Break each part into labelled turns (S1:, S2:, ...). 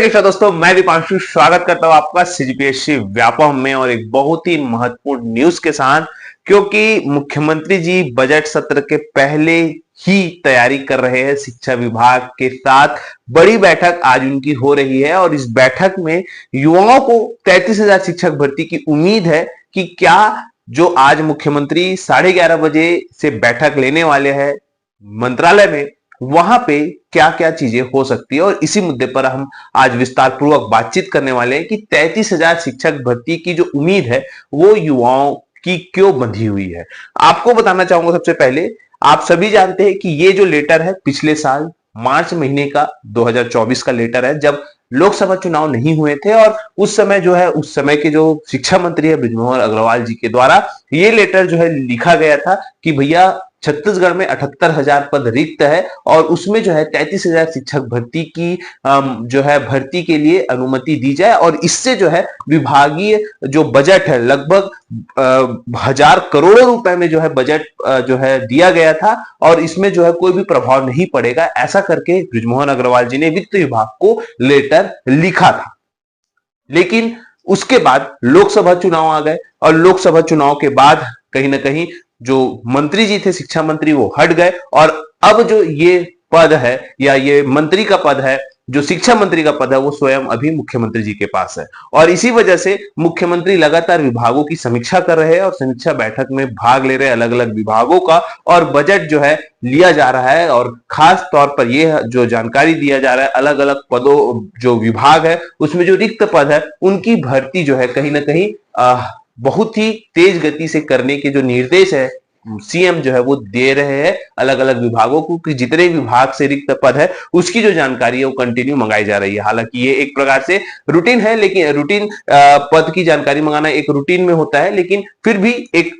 S1: हरे कृष्णा दोस्तों, मैं दीपांशु स्वागत करता हूं आपका सीजीपीएससी व्यापम में और एक बहुत ही महत्वपूर्ण न्यूज के साथ, क्योंकि मुख्यमंत्री जी बजट सत्र के पहले ही तैयारी कर रहे हैं। शिक्षा विभाग के साथ बड़ी बैठक आज उनकी हो रही है और इस बैठक में युवाओं को 33,000 शिक्षक भर्ती की उम्मीद है कि क्या जो आज मुख्यमंत्री 11:30 बजे से बैठक लेने वाले हैं मंत्रालय में, वहां पे क्या क्या चीजें हो सकती है। और इसी मुद्दे पर हम आज विस्तार पूर्वक बातचीत करने वाले हैं कि 33,000 शिक्षक भर्ती की जो उम्मीद है वो युवाओं की क्यों बंधी हुई है। आपको बताना चाहूंगा, सबसे पहले आप सभी जानते हैं कि ये जो लेटर है पिछले साल मार्च महीने का 2024 का लेटर है, जब लोकसभा चुनाव नहीं हुए थे और उस समय जो है उस समय के जो शिक्षा मंत्री है बृजमोहन अग्रवाल जी के द्वारा ये लेटर जो है लिखा गया था कि भैया छत्तीसगढ़ में 78,000 पद रिक्त है और उसमें जो है 33,000 शिक्षक भर्ती की जो है भर्ती के लिए अनुमति दी जाए और इससे जो है विभागीय जो बजट है लगभग 1,000 करोड़ रुपए में जो है बजट जो है दिया गया था और इसमें जो है कोई भी प्रभाव नहीं पड़ेगा, ऐसा करके बृजमोहन अग्रवाल जी ने वित्त विभाग को लेटर लिखा था। लेकिन उसके बाद लोकसभा चुनाव आ गए और लोकसभा चुनाव के बाद कहीं ना कहीं जो मंत्री जी थे, शिक्षा मंत्री, वो हट गए और अब जो ये पद है या ये मंत्री का पद है, जो शिक्षा मंत्री का पद है, वो स्वयं अभी मुख्यमंत्री जी के पास है। और इसी वजह से मुख्यमंत्री लगातार विभागों की समीक्षा कर रहे हैं और समीक्षा बैठक में भाग ले रहे हैं अलग अलग विभागों का, और बजट जो है लिया जा रहा है। और खास तौर पर यह जो जानकारी दिया जा रहा है, अलग अलग पदों जो विभाग है उसमें जो रिक्त पद है उनकी भर्ती जो है कहीं ना कहीं बहुत ही तेज गति से करने के जो निर्देश है सीएम जो है वो दे रहे हैं अलग अलग विभागों को कि जितने विभाग से रिक्त पद है उसकी जो जानकारी है वो कंटिन्यू मंगाई जा रही है। हालांकि ये एक प्रकार से रूटीन है, लेकिन रूटीन पद की जानकारी मंगाना एक रूटीन में होता है, लेकिन फिर भी एक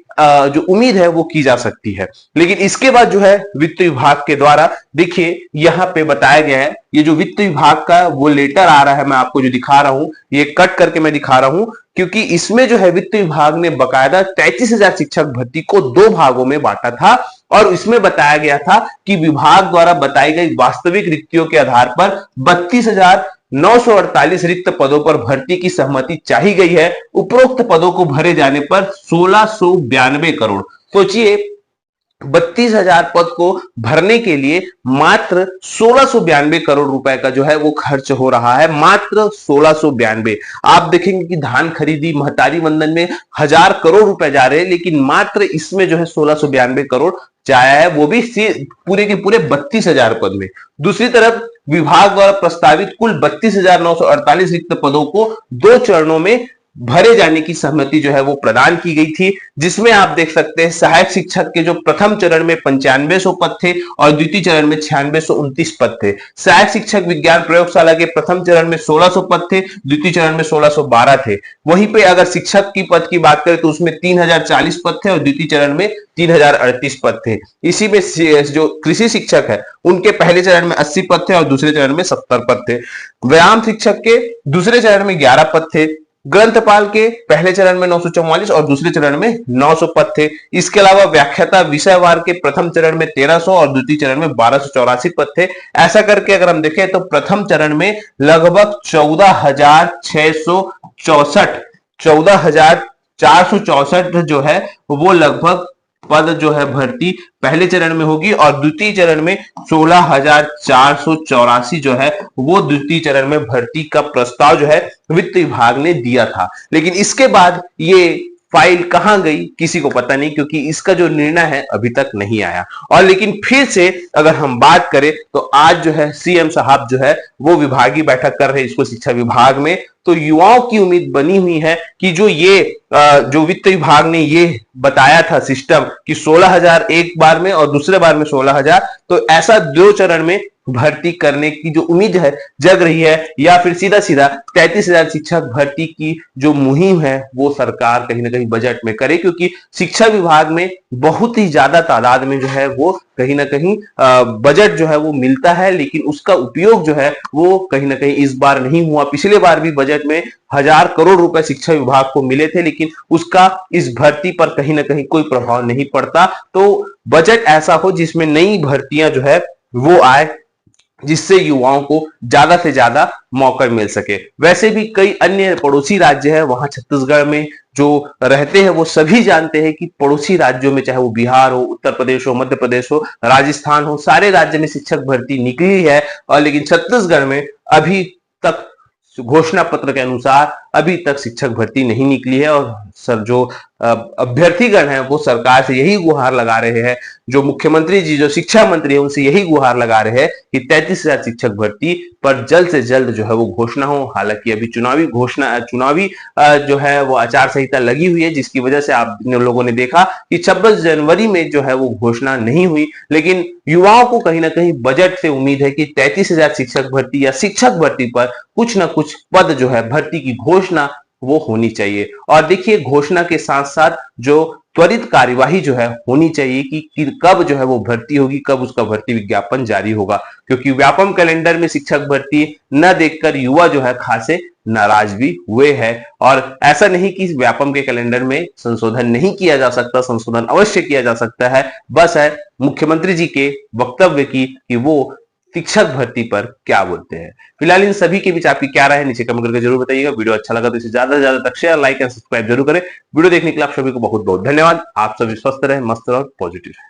S1: जो उम्मीद है वो की जा सकती है। लेकिन इसके बाद जो है वित्त विभाग के द्वारा देखिए यहाँ पे बताया गया है, ये जो वित्त विभाग का वो लेटर आ रहा है, मैं आपको जो दिखा रहा हूं ये कट करके मैं दिखा रहा हूं, क्योंकि इसमें जो है वित्त विभाग ने बकायदा 33,000 शिक्षक भर्ती को 2 भागों में बांटा था और इसमें बताया गया था कि विभाग द्वारा बताई गई वास्तविक रिक्तियों के आधार पर 32,948 रिक्त पदों पर भर्ती की सहमति चाही गई है। उपरोक्त पदों को भरे जाने पर 1692 करोड़, सोचिए 32,000 पद को भरने के लिए मात्र 1692 करोड़ रुपए का जो है वो खर्च हो रहा है, मात्र 1692। आप देखेंगे कि धान खरीदी महतारी वंदन में 1,000 करोड़ रुपए जा रहे हैं, लेकिन मात्र इसमें जो है 1692 करोड़ जाया है, वो भी पूरे के पूरे 32,000 पद में। दूसरी तरफ विभाग द्वारा प्रस्तावित कुल 32,948 रिक्त पदों को 2 चरणों में भरे जाने की सहमति जो है वो प्रदान की गई थी, जिसमें आप देख सकते हैं सहायक शिक्षक के जो प्रथम चरण में 9500 पद थे और द्वितीय चरण में 9629 पद थे। सहायक शिक्षक विज्ञान प्रयोगशाला के प्रथम चरण में 1600 पद थे, द्वितीय चरण में 1612 थे। वहीं पे अगर शिक्षक की पद की बात करें तो उसमें 3040 पद थे और द्वितीय चरण में 3038 पद थे। इसी में जो कृषि शिक्षक है उनके पहले चरण में 80 पद थे और दूसरे चरण में 70 पद थे। व्यायाम शिक्षक के दूसरे चरण में 11 पद थे। ग्रंथपाल के पहले चरण में 944 और दूसरे चरण में 900 पद थे। इसके अलावा व्याख्याता विषयवार के प्रथम चरण में 1300 और द्वितीय चरण में 1284 पद थे। ऐसा करके अगर हम देखें तो प्रथम चरण में लगभग 14,464 जो है वो लगभग पद जो है भर्ती पहले चरण में होगी और द्वितीय चरण में 16,484 जो है वो द्वितीय चरण में भर्ती का प्रस्ताव जो है वित्त विभाग ने दिया था। लेकिन इसके बाद ये फाइल कहां गई किसी को पता नहीं, क्योंकि इसका जो निर्णय है अभी तक नहीं आया। और लेकिन फिर से अगर हम बात करें तो आज जो है सीएम साहब जो है वो विभागीय बैठक कर रहे हैं इसको शिक्षा विभाग में, तो युवाओं की उम्मीद बनी हुई है कि जो वित्त विभाग ने ये बताया था सिस्टम कि 16,000 एक बार में और दूसरे बार में 16,000, तो ऐसा 2 चरण में भर्ती करने की जो उम्मीद है जग रही है, या फिर सीधा सीधा 33,000 शिक्षक भर्ती की जो मुहिम है वो सरकार कहीं ना कहीं बजट में करे, क्योंकि शिक्षा विभाग में बहुत ही ज्यादा तादाद में जो है वो कहीं ना कहीं बजट जो है वो मिलता है, लेकिन उसका उपयोग जो है वो कहीं ना कहीं इस बार नहीं हुआ। पिछले बार भी बजट में 1,000 करोड़ रुपए शिक्षा विभाग को मिले थे, लेकिन उसका इस भर्ती पर कहीं ना कहीं कोई प्रभाव नहीं पड़ता। तो बजट ऐसा हो जिसमें नई भर्तियां जो है वो आए, जिससे युवाओं को ज्यादा से ज्यादा मौका मिल सके। वैसे भी कई अन्य पड़ोसी राज्य है, वहां छत्तीसगढ़ में जो रहते हैं वो सभी जानते हैं कि पड़ोसी राज्यों में, चाहे वो बिहार हो, उत्तर प्रदेश हो, मध्य प्रदेश हो, राजस्थान हो, सारे राज्य में शिक्षक भर्ती निकली है। और लेकिन छत्तीसगढ़ में अभी तक घोषणा पत्र के अनुसार अभी तक शिक्षक भर्ती नहीं निकली है। और सर जो अभ्यर्थीगण है वो सरकार से यही गुहार लगा रहे हैं, जो मुख्यमंत्री जी, जो शिक्षा मंत्री है, उनसे यही गुहार लगा रहे हैं कि 33,000 शिक्षक भर्ती पर जल्द से जल्द जो है वो घोषणा हो। हालांकि अभी चुनावी जो है वो आचार संहिता लगी हुई है, जिसकी वजह से आप लोगों ने देखा कि 26 जनवरी में जो है वो घोषणा नहीं हुई। लेकिन युवाओं को कहीं ना कहीं बजट से उम्मीद है कि 33,000 शिक्षक भर्ती या शिक्षक भर्ती पर कुछ ना कुछ पद जो है भर्ती की घोषणा वो होनी चाहिए। और देखिए, घोषणा के साथ साथ जो त्वरित कार्यवाही जो है होनी चाहिए कि कब जो है वो भर्ती होगी, कब उसका भर्ती विज्ञापन जारी होगा। क्योंकि व्यापम कैलेंडर में शिक्षक भर्ती न देखकर युवा जो है खासे नाराज भी हुए हैं। और ऐसा नहीं कि व्यापम के कैलेंडर में संशोधन नहीं किया जा सकता, संशोधन अवश्य किया जा सकता है। बस है मुख्यमंत्री जी के वक्तव्य की कि वो शिक्षक भर्ती पर क्या बोलते हैं। फिलहाल इन सभी के बीच आपकी क्या राय है, नीचे कमेंट करके जरूर बताइएगा। वीडियो अच्छा लगा तो इसे ज्यादा से ज्यादा तक शेयर, लाइक एंड सब्सक्राइब जरूर करें। वीडियो देखने के लिए आप सभी को बहुत बहुत धन्यवाद। आप सभी स्वस्थ रहे, मस्त रहे, पॉजिटिव रहे।